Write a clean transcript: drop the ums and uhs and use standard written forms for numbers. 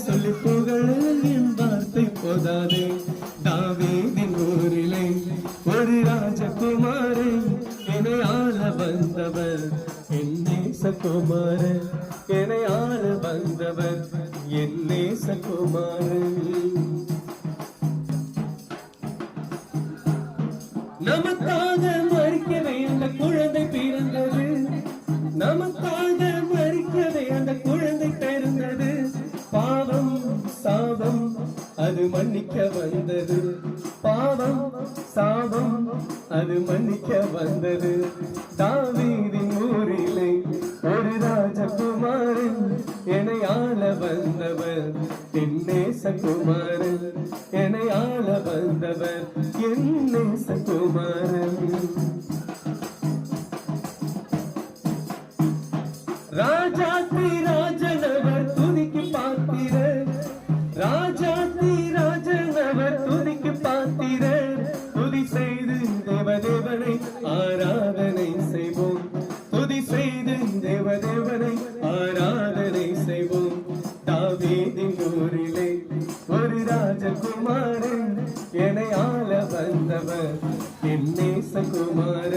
சொல்லி புகழ என் வார்த்தை போதாதே. தாவீதின் ஊரிலே ஒரு ராஜகுமாரன் என்னை ஆள வந்தவர், என் நேசகுமாரன் என்னை ஆள வந்தவர், என் நேசகுமாரன். நமக்காக மறிக்கவே அந்த குழந்தை பிறந்தது, நமக்காக மறிக்கவே அந்த குழந்தை பிறந்தது. பாவம் சாபம் அது மன்னிக்க வந்தது, பாவம் சாபம் அது மன்னிக்க வந்தது. தாவீதின் ஊரிலே ஒரு ராஜகுமாரன் என்னை ஆள வந்தவர், என் நேசகுமாரன் என்னை ஆள வந்தவர், என் நேசகுமாரன். ராஜாத்தி ராஜனவர் துதிக்கு பாத்திரர், ராஜாத்தி ராஜனவர் துதிக்கு பாத்திரர். துதி செய்து தேவதேவனை ஆராதனை செய்வோம், துதி செய்து தேவதேவனை ஆராதனை செய்வோம். தாவீதின் ஊரிலே ஒரு ராஜகுமாரன் என்னை ஆள வந்தவர், என் நேசகுமாரன்